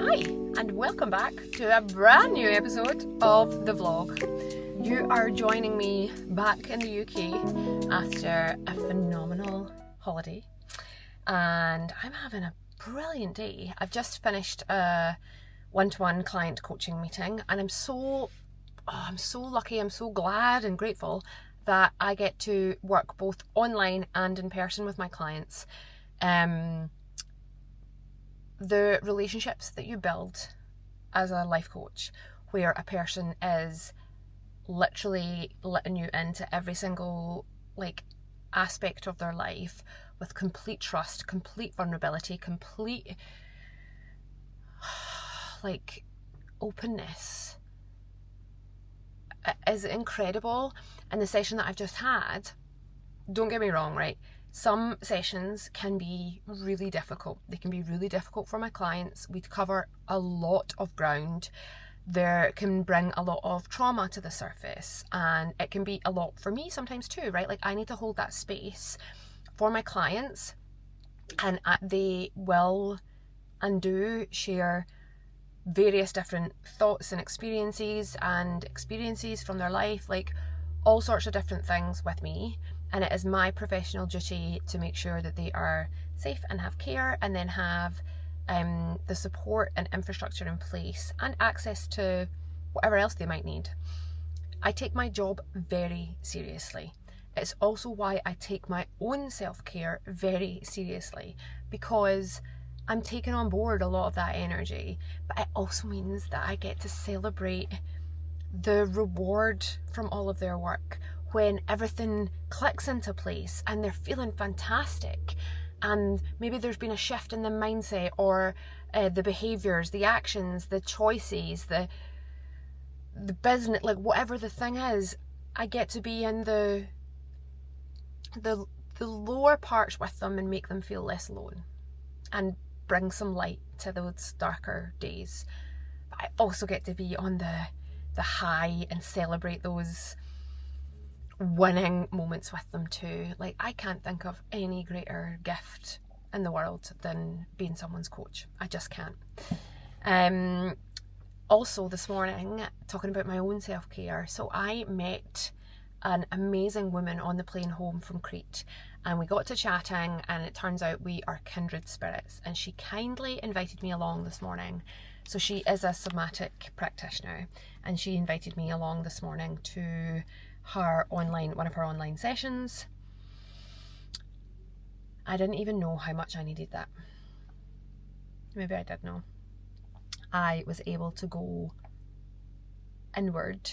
Hi, and welcome back to a brand new episode of the vlog. You are joining me back in the UK after a phenomenal holiday, and I'm having a brilliant day. I've just finished a one-to-one client coaching meeting, and I'm so lucky, I'm so glad and grateful that I get to work both online and in person with my clients. The relationships that you build as a life coach, where a person is literally letting you into every single aspect of their life with complete trust, complete vulnerability, complete openness, is incredible. And the session that I've just had, don't get me wrong, right? Some sessions can be really difficult. They can be really difficult for my clients. We cover a lot of ground. There can bring a lot of trauma to the surface, and it can be a lot for me sometimes too, right? I need to hold that space for my clients, and they will and do share various different thoughts and experiences from their life, all sorts of different things with me. And it is my professional duty to make sure that they are safe and have care, and then have the support and infrastructure in place and access to whatever else they might need. I take my job very seriously. It's also why I take my own self-care very seriously, because I'm taking on board a lot of that energy, but it also means that I get to celebrate the reward from all of their work when everything clicks into place and they're feeling fantastic, and maybe there's been a shift in the mindset or the behaviours, the actions, the choices, the business, whatever the thing is. I get to be in the lower parts with them and make them feel less alone and bring some light to those darker days. But I also get to be on the high and celebrate those winning moments with them too. I can't think of any greater gift in the world than being someone's coach. I just can't. Also this morning, talking about my own self-care, so I met an amazing woman on the plane home from Crete, and we got to chatting, and it turns out we are kindred spirits, and she kindly invited me along this morning. So she is a somatic practitioner, and she invited me along this morning to one of her online sessions. I didn't even know how much I needed that. Maybe I did know. I was able to go inward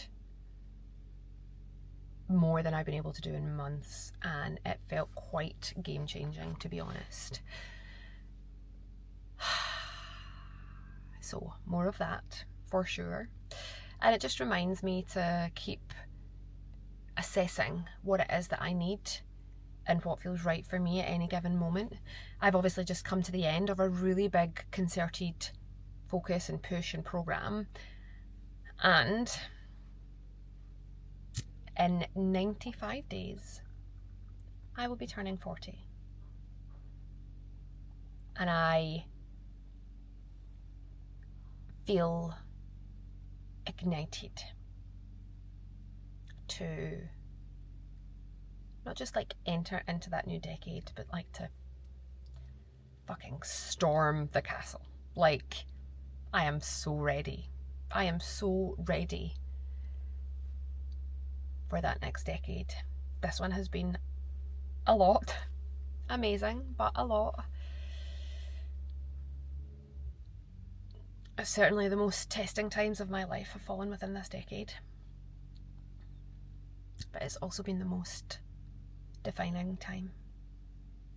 more than I've been able to do in months, and it felt quite game-changing, to be honest. So more of that for sure. And it just reminds me to keep assessing what it is that I need and what feels right for me at any given moment. I've obviously just come to the end of a really big concerted focus and push and program, and in 95 days I will be turning 40, and I feel ignited to not just enter into that new decade, but to fucking storm the castle. I am so ready. I am so ready for that next decade. This one has been a lot. Amazing, but a lot. Certainly the most testing times of my life have fallen within this decade. But it's also been the most defining time.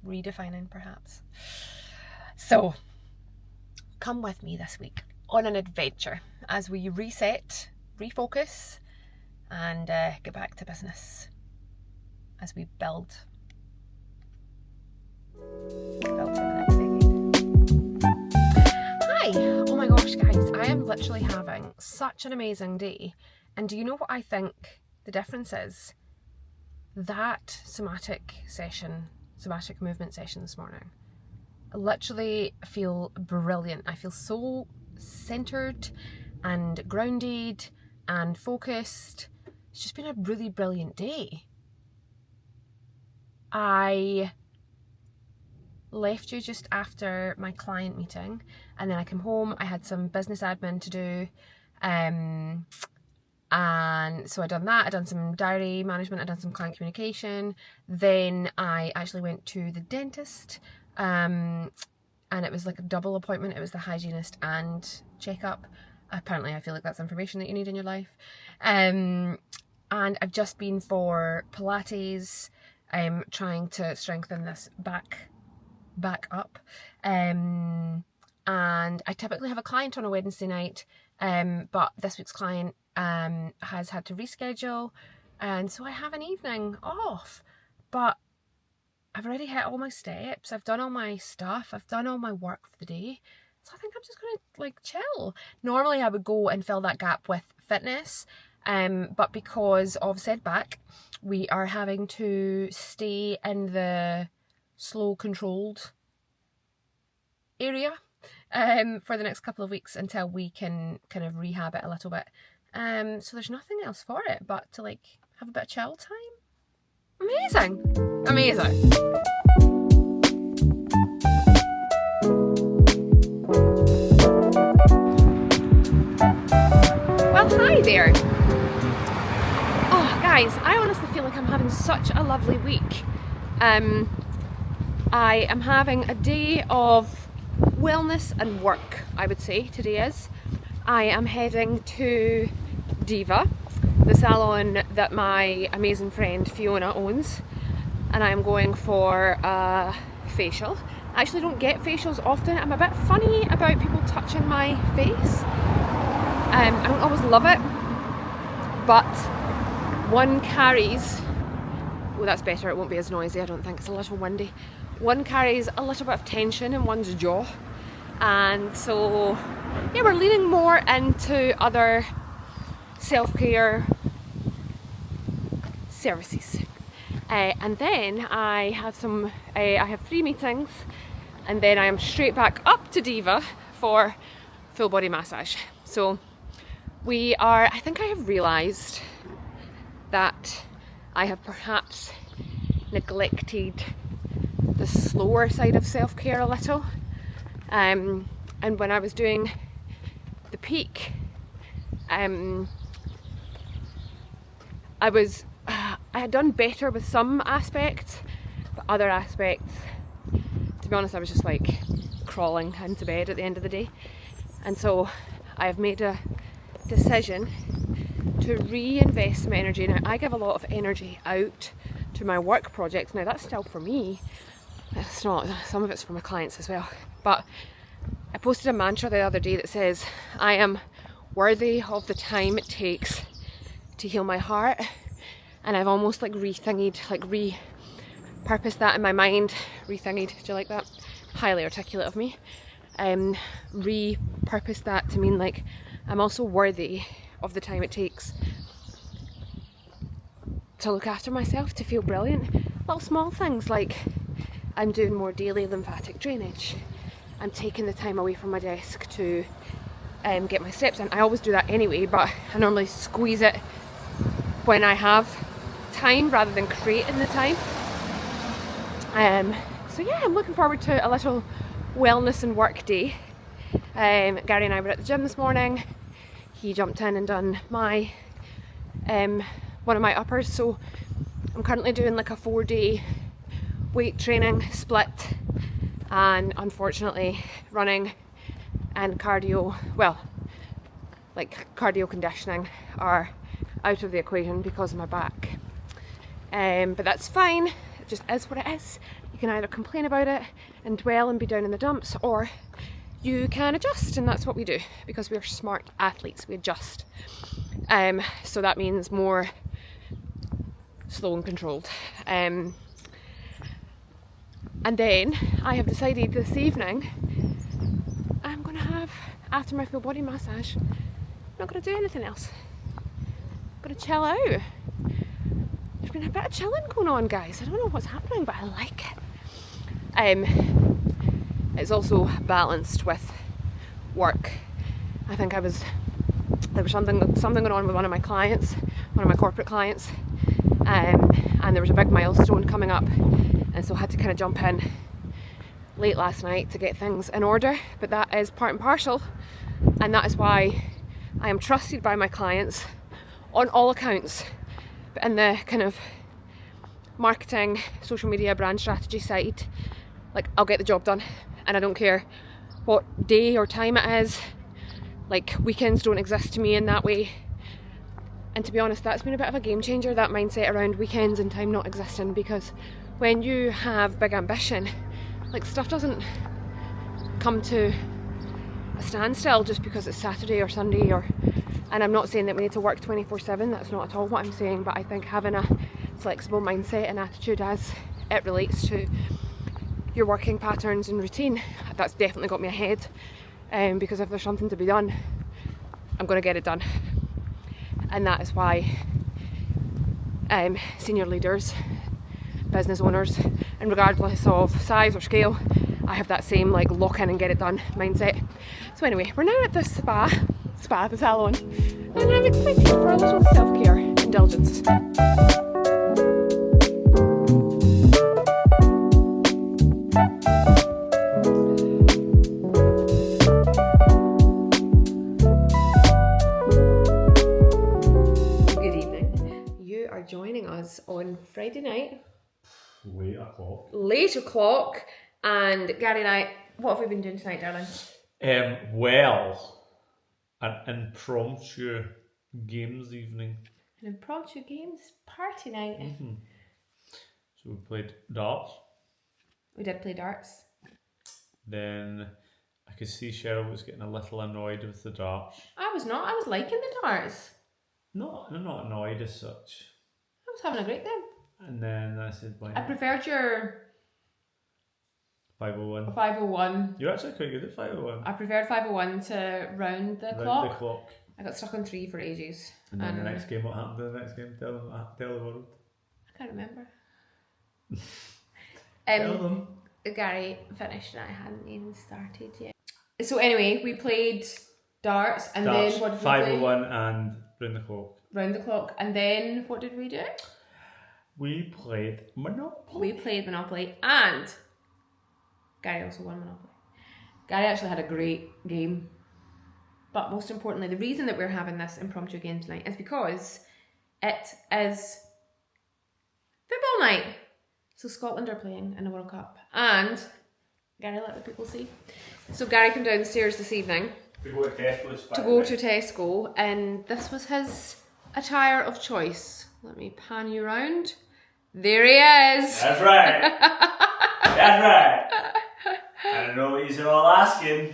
Redefining, perhaps. So, come with me this week on an adventure as we reset, refocus, and get back to business as we build for the next decade. Hi! Oh my gosh, guys, I am literally having such an amazing day. And do you know what I think the difference is? That somatic movement session this morning, I literally feel brilliant. I feel so centered and grounded and focused. It's just been a really brilliant day. I left you just after my client meeting, and then I came home. I had some business admin to do, and so I done that. I done some diary management, I done some client communication. Then I actually went to the dentist, and it was like a double appointment. It was the hygienist and checkup. Apparently I feel like that's information that you need in your life. And I've just been for Pilates, trying to strengthen this back up. And I typically have a client on a Wednesday night, but this week's client has had to reschedule, and so I have an evening off. But I've already hit all my steps, I've done all my stuff, I've done all my work for the day, so I think I'm just gonna like chill. Normally I would go and fill that gap with fitness, but because of said back, we are having to stay in the slow controlled area for the next couple of weeks until we can kind of rehab it a little bit. So there's nothing else for it but to like have a bit of chill time. Amazing. Well, hi there. Oh guys, I honestly feel like I'm having such a lovely week. I am having a day of wellness and work, I would say today is. I am heading to Diva, the salon that my amazing friend Fiona owns, and I'm going for a facial. I actually don't get facials often. I'm a bit funny about people touching my face. I don't always love it, but one carries, oh that's better, it won't be as noisy, I don't think, it's a little windy. One carries a little bit of tension in one's jaw, and so yeah, we're leaning more into other self-care services. And then I have 3 meetings, and then I am straight back up to Diva for full body massage. So I think I have realised that I have perhaps neglected the slower side of self-care a little. And when I was doing the peak, I had done better with some aspects, but other aspects, to be honest, I was just like crawling into bed at the end of the day. And so I have made a decision to reinvest some energy. Now, I give a lot of energy out to my work projects. Now, that's still for me. It's not, some of it's for my clients as well. But I posted a mantra the other day that says, I am worthy of the time it takes to heal my heart. And I've almost like repurposed that in my mind. Rethingied, do you like that? Highly articulate of me. Repurposed that to mean like I'm also worthy of the time it takes to look after myself, to feel brilliant. Little small things like I'm doing more daily lymphatic drainage. I'm taking the time away from my desk to get my steps in. I always do that anyway, but I normally squeeze it when I have time rather than creating the time. So yeah, I'm looking forward to a little wellness and work day. Gary and I were at the gym this morning. He jumped in and done my one of my uppers, so I'm currently doing like a 4-day weight training split, and unfortunately running and cardio, well, like cardio conditioning are out of the equation because of my back. But that's fine, it just is what it is. You can either complain about it and dwell and be down in the dumps, or you can adjust, and that's what we do because we're smart athletes, we adjust. So that means more slow and controlled. And then I have decided this evening I'm going to have, after my full body massage, I'm not going to do anything else. I'm going to chill out. There's been a bit of chilling going on, guys. I don't know what's happening, but I like it. It's also balanced with work, I think there was something going on with one of my clients, one of my corporate clients, and there was a big milestone coming up, and so I had to kind of jump in late last night to get things in order. But that is part and parcel, and that is why I am trusted by my clients on all accounts. But in the kind of marketing, social media, brand strategy side, like, I'll get the job done, and I don't care what day or time it is. Like, weekends don't exist to me in that way. And to be honest, that's been a bit of a game changer, that mindset around weekends and time not existing, because when you have big ambition, like, stuff doesn't come to a standstill just because it's Saturday or Sunday. And I'm not saying that we need to work 24/7, that's not at all what I'm saying, but I think having a flexible mindset and attitude as it relates to your working patterns and routine, that's definitely got me ahead. Because if there's something to be done, I'm going to get it done. And that is why senior leaders, business owners, and regardless of size or scale, I have that same like lock in and get it done mindset. So anyway, we're now at the the salon, and I'm excited for a little self-care indulgence. Joining us on Friday night. Late o'clock. And Gary and I, what have we been doing tonight, darling? Well, an impromptu games evening. An impromptu games party night. Mm-hmm. So we played darts. We did play darts. Then I could see Cheryl was getting a little annoyed with the darts. I was not. I was liking the darts. No, I'm not annoyed as such. I was having a great time. And then I said, why I preferred your 501. 501. You're actually quite good at 501. I preferred 501 to round the clock. The clock. I got stuck on 3 for ages. And then the next game, what happened in the next game? Tell the world. I can't remember. Tell them. Gary finished and I hadn't even started yet. So anyway, we played darts and Darts, then what did we 501 and round the clock. Round the clock. And then what did we do? We played Monopoly. We played Monopoly, and Gary also won Monopoly. Gary actually had a great game. But most importantly, the reason that we're having this impromptu game tonight is because it is football night. So Scotland are playing in the World Cup. And Gary, let the people see. So Gary came downstairs this evening to go to Tesco's. To go to Tesco, and this was his attire of choice. Let me pan you round. There he is. That's right. That's right. I don't know what you're all asking,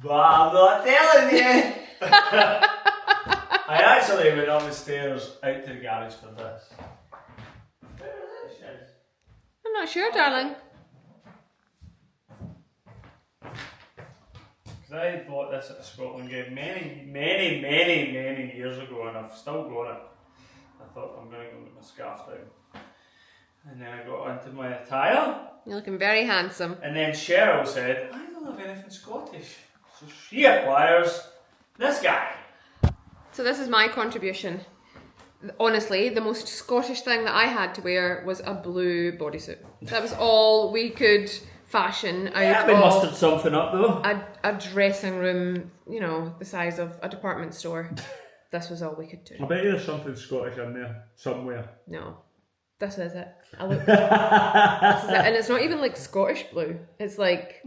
but I'm not telling you. I actually went up the stairs out to the garage for this. Where is it? I'm not sure, darling. Because I bought this at a Scotland game many years ago, and I've still got it. I thought I'm going to go with my scarf down. And then I got onto my attire. You're looking very handsome. And then Cheryl said, I don't have anything Scottish. So she acquires this guy. So this is my contribution. Honestly, the most Scottish thing that I had to wear was a blue bodysuit. That was all we could fashion out we of mustered something up though. a dressing room, you know, the size of a department store. This was all we could do. I bet there's something Scottish in there somewhere. No. This is it. I looked. This is it. And it's not even like Scottish blue. It's like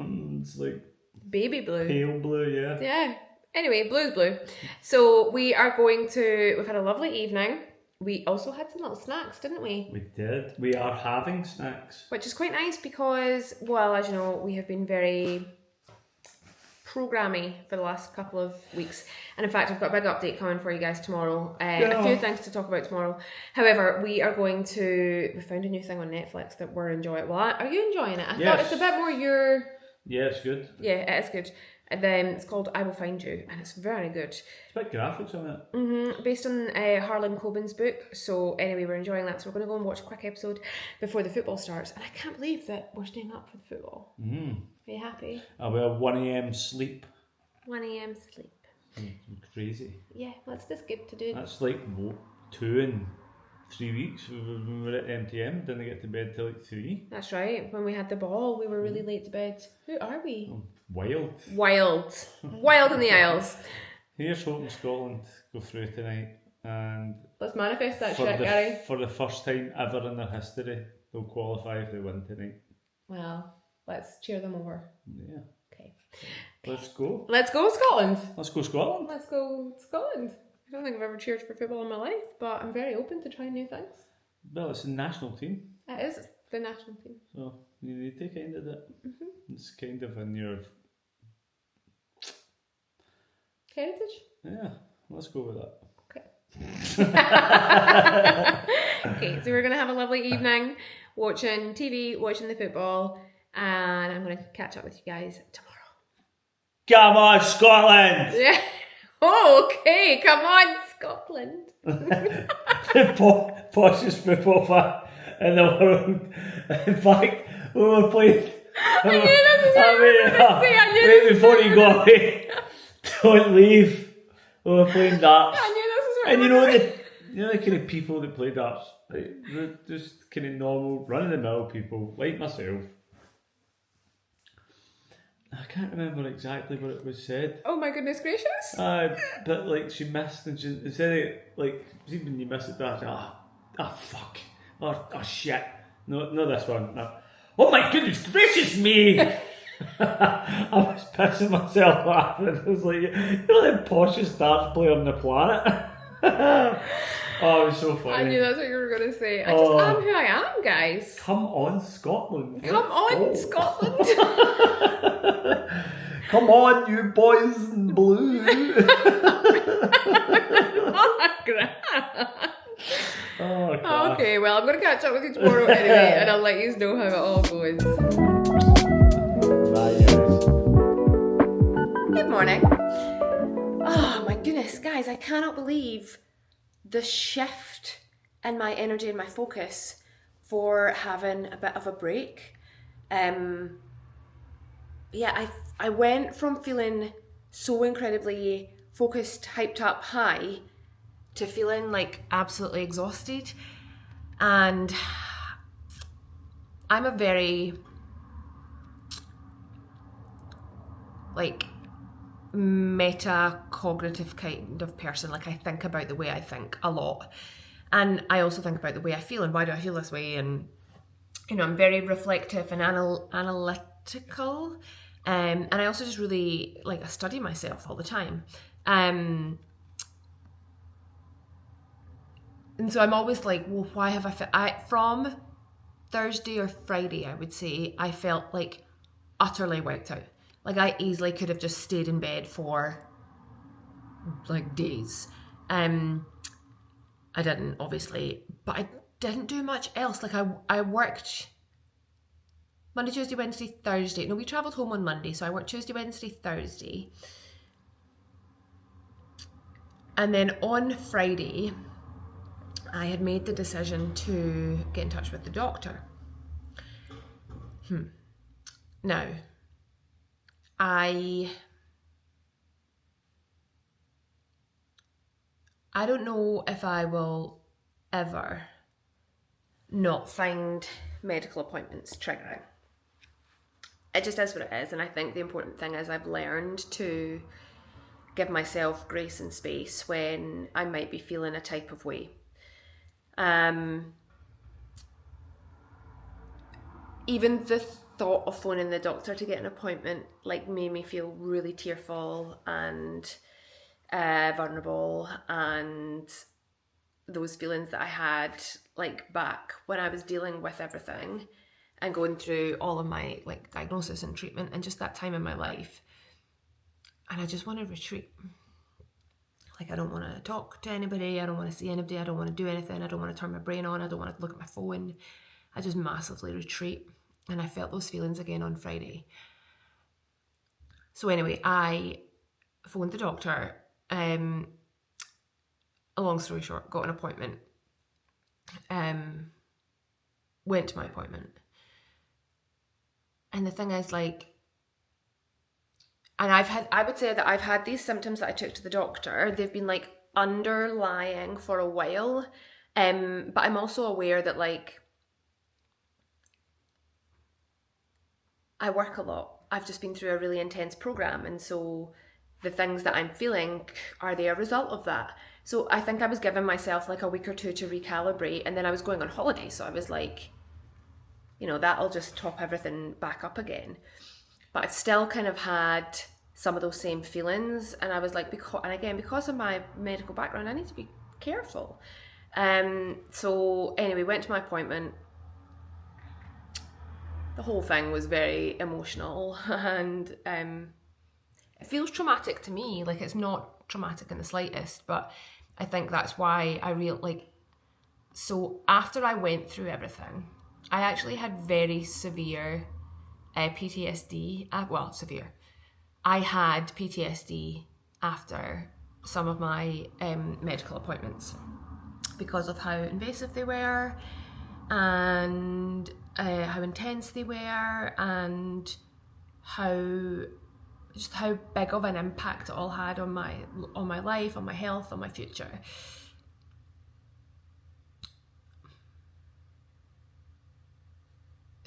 baby blue. Pale blue, yeah. Yeah. Anyway, blue's blue. So we've had a lovely evening. We also had some little snacks, didn't we? We did. We are having snacks. Which is quite nice because, well, as you know, we have been very programmy for the last couple of weeks. And in fact, I've got a big update coming for you guys tomorrow. A few things to talk about tomorrow. However, we found a new thing on Netflix that we're enjoying. Well, are you enjoying it? I thought it's a bit more your... Yeah, it's good. Yeah, it is good. And then it's called I Will Find You, and it's very good. It's a bit graphics on it. Mm-hmm. Based on Harlan Coben's book. So anyway, we're enjoying that. So we're going to go and watch a quick episode before the football starts. And I can't believe that we're staying up for the football. Are you happy? I'll be a 1 a.m. sleep. 1 a.m. sleep. Crazy. Yeah, that's just good to do. That's like 2 and 3 weeks when we were at MTM. Didn't get to bed till like 3. That's right. When we had the ball, we were really late to bed. Who are we? Oh, wild. Wild in the Isles. Here's hoping Scotland go through tonight, and let's manifest that shit, Gary. For the first time ever in their history, they'll qualify if they win tonight. Well, let's cheer them over. Yeah. Okay. Let's go. Let's go, Scotland. Let's go, Scotland. Let's go, Scotland. I don't think I've ever cheered for football in my life, but I'm very open to trying new things. Well, it's the national team. It is the national team. So you need to kind of that. It's kind of in your heritage. Yeah, let's go with that. Okay, so we're going to have a lovely evening watching TV, watching the football, and I'm going to catch up with you guys tomorrow. Come on, Scotland! Yeah. Okay, come on, Scotland. The poshest football fan in the world. In fact, we were playing. I knew this was what you were going to say. I knew this before you go away, don't leave. We were playing darts. I knew this was what And you you were know going to say. the kind of people that play darts, like, they're just kind of normal, run-of-the-mill people like myself. I can't remember exactly what it was said. Oh my goodness gracious! But like she missed, and she instead of like, see when you miss it, that fuck, oh shit, no this one, no. Oh my goodness gracious me! I was pissing myself laughing. It was like, you're the poshest darts player on the planet. Oh, it was so funny. I knew that's what you were going to say. I just am who I am, guys. Come on, Scotland. Come on, Scotland. Come on, you boys in blue. Oh, God. Okay, well, I'm going to catch up with you tomorrow anyway, and I'll let you know how it all goes. Bye, guys. Good morning. Oh my goodness, guys, I cannot believe the shift in my energy and my focus for having a bit of a break. I went from feeling so incredibly focused, hyped up, high, to feeling like absolutely exhausted. And I'm a very meta-cognitive kind of person. Like, I think about the way I think a lot. And I also think about the way I feel and why do I feel this way. And, you know, I'm very reflective and analytical. And I also just really, I study myself all the time. And so I'm always like, well, why have from Thursday or Friday, I would say, I felt utterly wiped out. I easily could have just stayed in bed for days. I didn't, obviously, but I didn't do much else. I worked Monday, Tuesday, Wednesday, Thursday. No, we travelled home on Monday, so I worked Tuesday, Wednesday, Thursday. And then on Friday, I had made the decision to get in touch with the doctor. Now, I don't know if I will ever not find medical appointments triggering. It just is what it is, and I think the important thing is I've learned to give myself grace and space when I might be feeling a type of way. Even the thought of phoning the doctor to get an appointment made me feel really tearful and vulnerable, and those feelings that I had back when I was dealing with everything and going through all of my diagnosis and treatment and just that time in my life. And I just want to retreat. I don't want to talk to anybody, I don't want to see anybody, I don't want to do anything, I don't want to turn my brain on, I don't want to look at my phone. I just massively retreat. And I felt those feelings again on Friday. So anyway, I phoned the doctor. A long story short, got an appointment. Went to my appointment. And the thing is, And I would say that I've had these symptoms that I took to the doctor. They've been like underlying for a while. But I'm also aware that like I work a lot. I've just been through a really intense program, and so the things that I'm feeling, are they a result of that? So I think I was giving myself like a week or two to recalibrate, and then I was going on holiday, so I was like, you know, that'll just top everything back up again. But I've still kind of had some of those same feelings, and I was like, because of my medical background, I need to be careful. So anyway, went to my appointment. The whole thing was very emotional, and it feels traumatic to me. Like, it's not traumatic in the slightest, but I think that's why so after I went through everything, I actually had very severe PTSD. Severe. I had PTSD after some of my medical appointments because of how invasive they were, and how intense they were, and how big of an impact it all had on my life, on my health, on my future.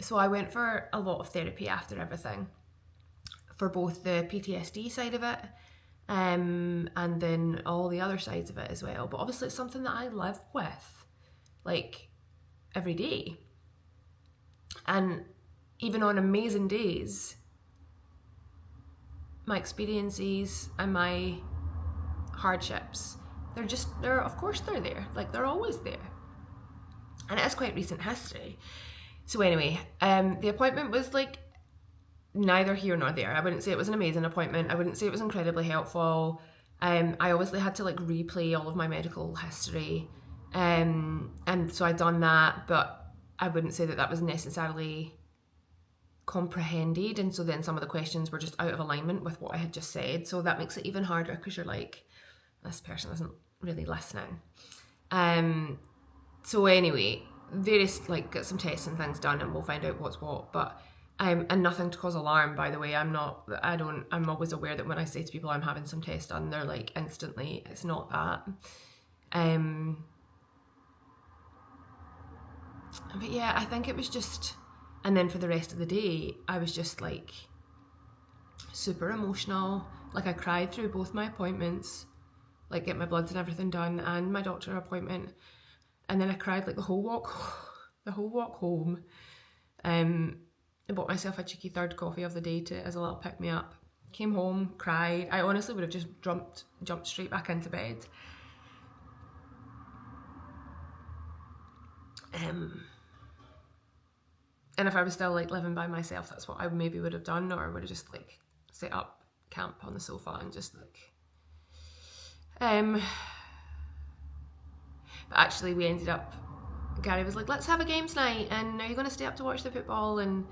So I went for a lot of therapy after everything, for both the PTSD side of it, and then all the other sides of it as well. But obviously it's something that I live with, like, every day. And even on amazing days, my experiences and my hardships, of course they're there. Like, they're always there. And it is quite recent history. So anyway, the appointment was like neither here nor there. I wouldn't say it was an amazing appointment. I wouldn't say it was incredibly helpful. I obviously had to like replay all of my medical history. And so I'd done that, but I wouldn't say that was necessarily comprehended. And so then some of the questions were just out of alignment with what I had just said. So that makes it even harder, because you're like, this person isn't really listening. So anyway, get some tests and things done, and we'll find out what's what. But and nothing to cause alarm, by the way. I'm always aware that when I say to people I'm having some tests done, they're like instantly, it's not that. But yeah, I think it was just, and then for the rest of the day, I was just like super emotional. Like, I cried through both my appointments, like get my bloods and everything done, and my doctor appointment. And then I cried like the whole walk home. I bought myself a cheeky third coffee of the day as a little pick me up. Came home, cried. I honestly would have just jumped straight back into bed. And if I was still like living by myself, that's what I maybe would have done, or would have just like set up camp on the sofa and just like but actually we ended up, Gary was like, let's have a games night, and are you going to stay up to watch the football, and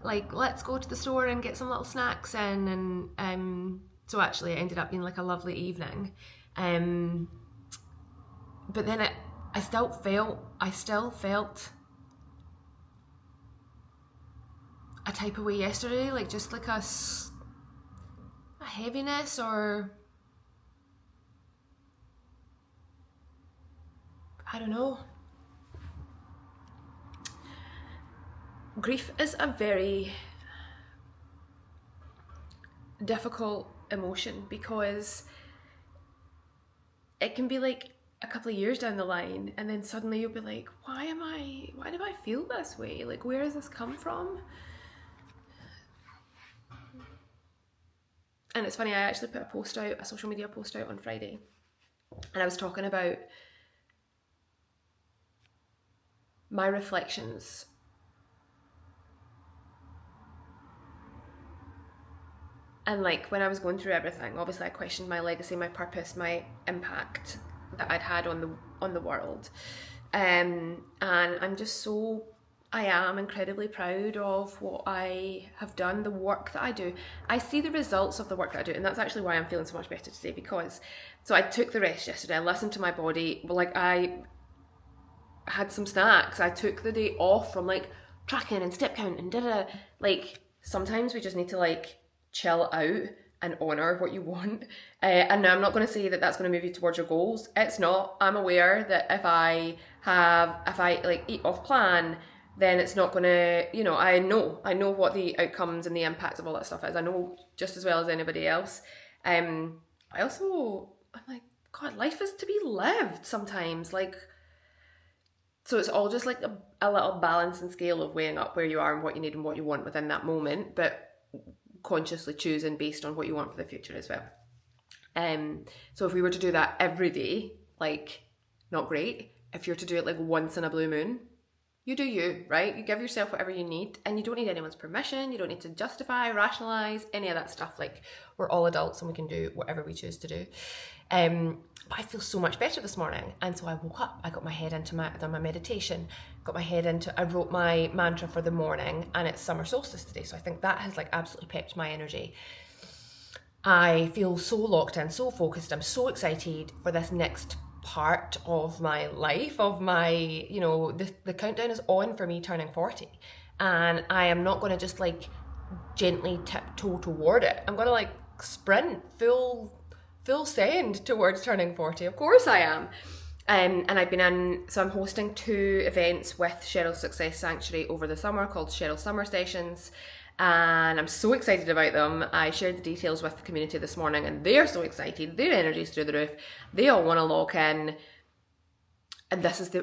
like let's go to the store and get some little snacks in, and so actually it ended up being like a lovely evening. But then I still felt a type of way yesterday, like just like a heaviness, or I don't know. Grief is a very difficult emotion, because it can be like a couple of years down the line, and then suddenly you'll be like, why do I feel this way? Like, where does this come from? And it's funny, I actually put a social media post out on Friday, and I was talking about my reflections and like when I was going through everything. Obviously I questioned my legacy, my purpose, my impact that I'd had on the world, and I am incredibly proud of what I have done, the work that I do. I see the results of the work that I do, and that's actually why I'm feeling so much better today, because so I took the rest yesterday, I listened to my body, like I had some snacks, I took the day off from like tracking and step count and like sometimes we just need to like chill out and honour what you want. And now I'm not going to say that that's going to move you towards your goals. It's not. I'm aware that if I like eat off plan, then it's not going to, you know, I know what the outcomes and the impacts of all that stuff is. I know just as well as anybody else. I'm like, God, life is to be lived sometimes. Like, so it's all just like a little balance and scale of weighing up where you are and what you need and what you want within that moment, but consciously choosing based on what you want for the future as well. So if we were to do that every day, like, not great. If you're to do it like once in a blue moon, you do you, right? You give yourself whatever you need, and you don't need anyone's permission. You don't need to justify, rationalize, any of that stuff. Like, we're all adults and we can do whatever we choose to do. But I feel so much better this morning. And so I woke up, I got my head into done my meditation, I wrote my mantra for the morning, and it's summer solstice today. So I think that has like absolutely pepped my energy. I feel so locked in, so focused. I'm so excited for this next part of my life, of my, you know, the countdown is on for me turning 40. And I am not going to just like gently tiptoe toward it. I'm going to like sprint full send towards turning 40. Of course I am. And I'm hosting 2 events with Sheryl Success Sanctuary over the summer called Sheryl Summer Sessions. And I'm so excited about them. I shared the details with the community this morning, and they're so excited. Their energy's through the roof. They all want to lock in. And this is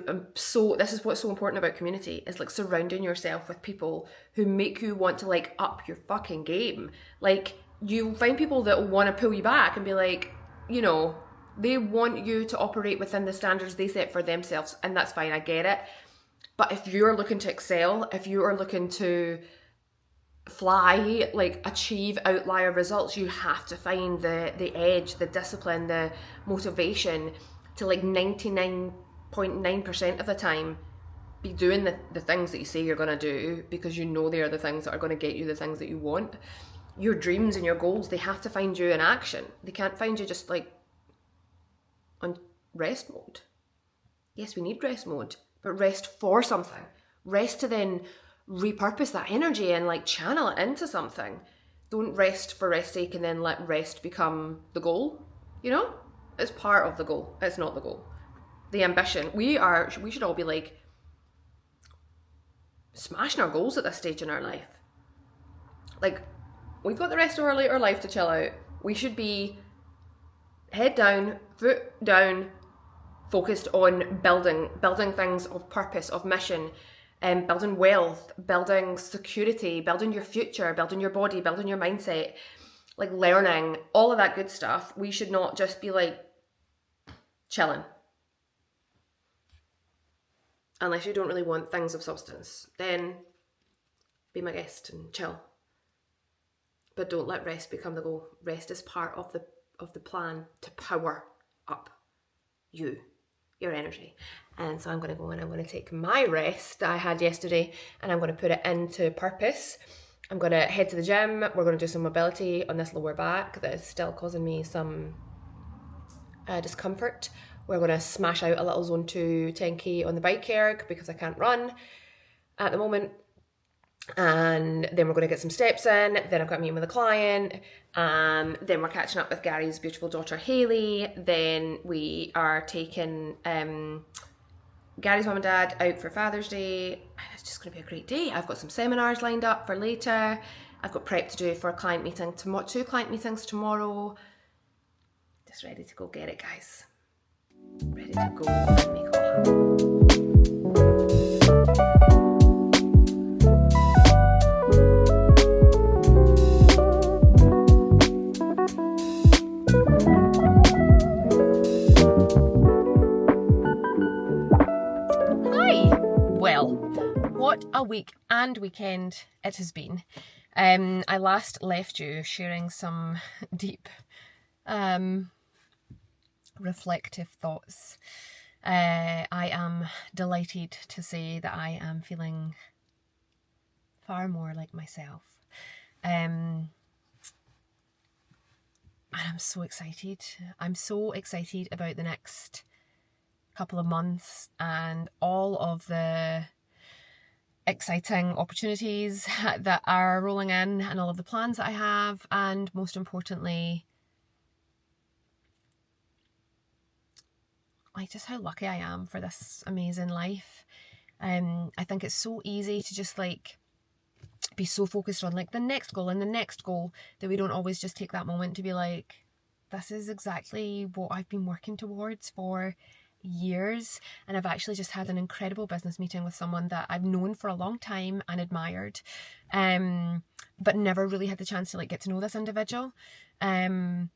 what's so important about community, is like surrounding yourself with people who make you want to like up your fucking game. Like, you find people that will want to pull you back and be like, you know, they want you to operate within the standards they set for themselves, and that's fine, I get it. But if you're looking to excel, if you are looking to fly, like achieve outlier results, you have to find the edge, the discipline, the motivation to like 99.9% of the time be doing the things that you say you're going to do, because you know they are the things that are going to get you the things that you want. Your dreams and your goals, they have to find you in action. They can't find you just like on rest mode. Yes, we need rest mode, but rest for something. Rest to then repurpose that energy and like channel it into something. Don't rest for rest's sake and then let rest become the goal. You know, it's part of the goal. It's not the goal. The ambition. We should all be like smashing our goals at this stage in our life. Like, we've got the rest of our later life to chill out. We should be head down, foot down, focused on building things of purpose, of mission, building wealth, building security, building your future, building your body, building your mindset, like learning, all of that good stuff. We should not just be like chilling. Unless you don't really want things of substance, then be my guest and chill. But don't let rest become the goal. Rest is part of the plan to power up your energy. And so I'm going to go and I'm going to take my rest that I had yesterday, and I'm going to put it into purpose. I'm going to head to the gym. We're going to do some mobility on this lower back that is still causing me some discomfort. We're going to smash out a little zone 2 10k on the bike erg because I can't run at the moment. And then we're going to get some steps in. Then I've got a meeting with a client. Then we're catching up with Gary's beautiful daughter Hayley. Then we are taking Gary's mum and dad out for Father's Day. It's just going to be a great day. I've got some seminars lined up for later. I've got prep to do for a client meeting 2 client meetings tomorrow. Just ready to go get it, guys. Ready to go and make it all happen. What a week and weekend it has been. I last left you sharing some deep, reflective thoughts. I am delighted to say that I am feeling far more like myself. And I'm so excited. I'm so excited about the next couple of months and all of the exciting opportunities that are rolling in and all of the plans that I have, and most importantly, like just how lucky I am for this amazing life. I think it's so easy to just like be so focused on like the next goal and the next goal that we don't always just take that moment to be like, this is exactly what I've been working towards for years. And I've actually just had an incredible business meeting with someone that I've known for a long time and admired, but never really had the chance to like get to know this individual. And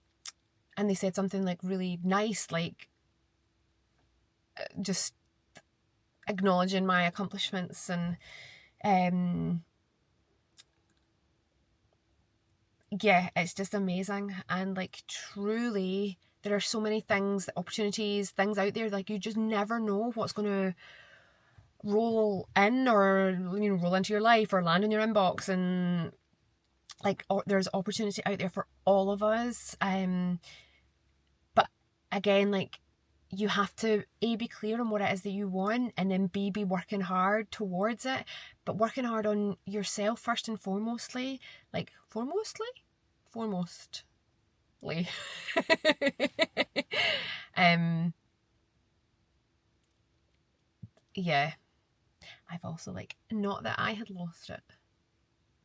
they said something like really nice, like just acknowledging my accomplishments, and yeah, it's just amazing. And like truly there are so many things, opportunities, things out there, like you just never know what's going to roll in, or you know, roll into your life or land in your inbox. And like there's opportunity out there for all of us, but again, like you have to A, be clear on what it is that you want, and then B, be working hard towards it, but working hard on yourself first and foremostly. Yeah, I've also like, not that I had lost it,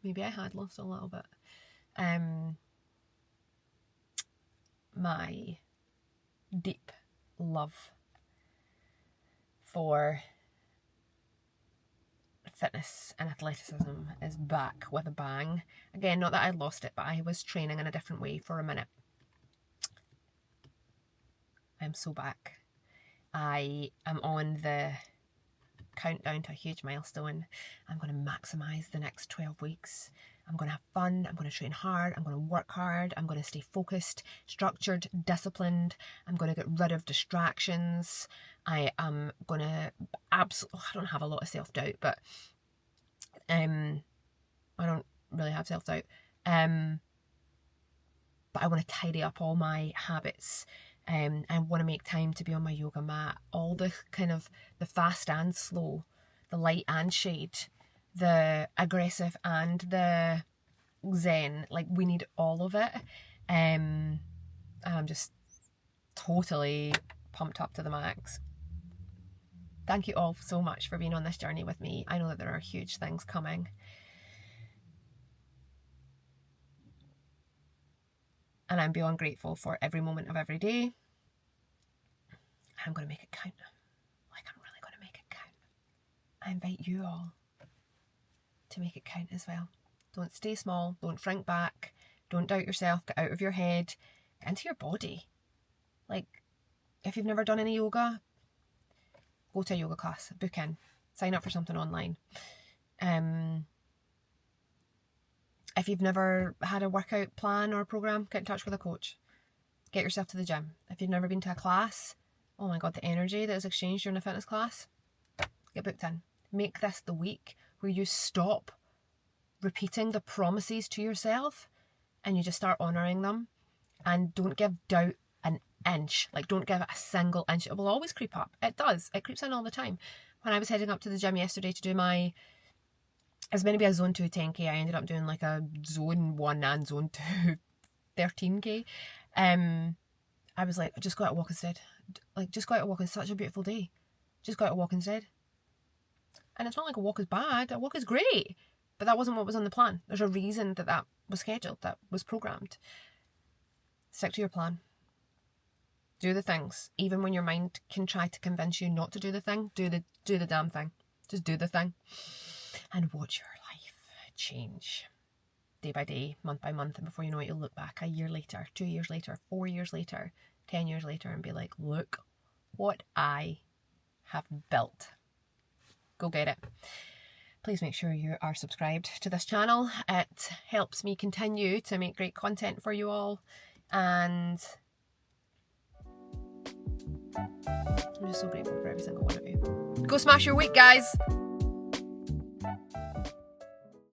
maybe I had lost a little bit, my deep love for fitness and athleticism is back with a bang. Again, not that I lost it, but I was training in a different way for a minute. I'm so back. I am on the countdown to a huge milestone. I'm going to maximize the next 12 weeks. I'm going to have fun. I'm going to train hard. I'm going to work hard. I'm going to stay focused, structured, disciplined. I'm going to get rid of distractions. I am going to I don't have a lot of self-doubt, but I don't really have self-doubt. But I want to tidy up all my habits. I want to make time to be on my yoga mat. All the kind of the fast and slow, the light and shade, the aggressive and the zen. Like we need all of it. And I'm just totally pumped up to the max. Thank you all so much for being on this journey with me. I know that there are huge things coming. And I'm beyond grateful for every moment of every day. I'm going to make it count. Like, I'm really going to make it count. I invite you all to make it count as well. Don't stay small. Don't shrink back. Don't doubt yourself. Get out of your head. Get into your body. Like, if you've never done any yoga, go to a yoga class. Book in. Sign up for something online. If you've never had a workout plan or a program, get in touch with a coach. Get yourself to the gym. If you've never been to a class, oh my God, the energy that is exchanged during a fitness class, get booked in. Make this the week where you stop repeating the promises to yourself and you just start honouring them, and don't give doubt an inch. Like, don't give it a single inch. It will always creep up. It does. It creeps in all the time. When I was heading up to the gym yesterday to do my, it was meant to be a zone 2 10k. I ended up doing like a zone 1 and zone 2 13k. I was like, just go out and walk instead. Like, just go out and walk. It's such a beautiful day. Just go out and walk instead. And it's not like a walk is bad. A walk is great. But that wasn't what was on the plan. There's a reason that that was scheduled, that was programmed. Stick to your plan. Do the things. Even when your mind can try to convince you not to do the thing, do the damn thing. Just do the thing. And watch your life change day by day, month by month, and before you know it, you'll look back a year later, 2 years later, 4 years later, 10 years later, and be like, look what I have built. Go get it. Please make sure you are subscribed to this channel. It helps me continue to make great content for you all, and I'm just so grateful for every single one of you. Go smash your week, guys!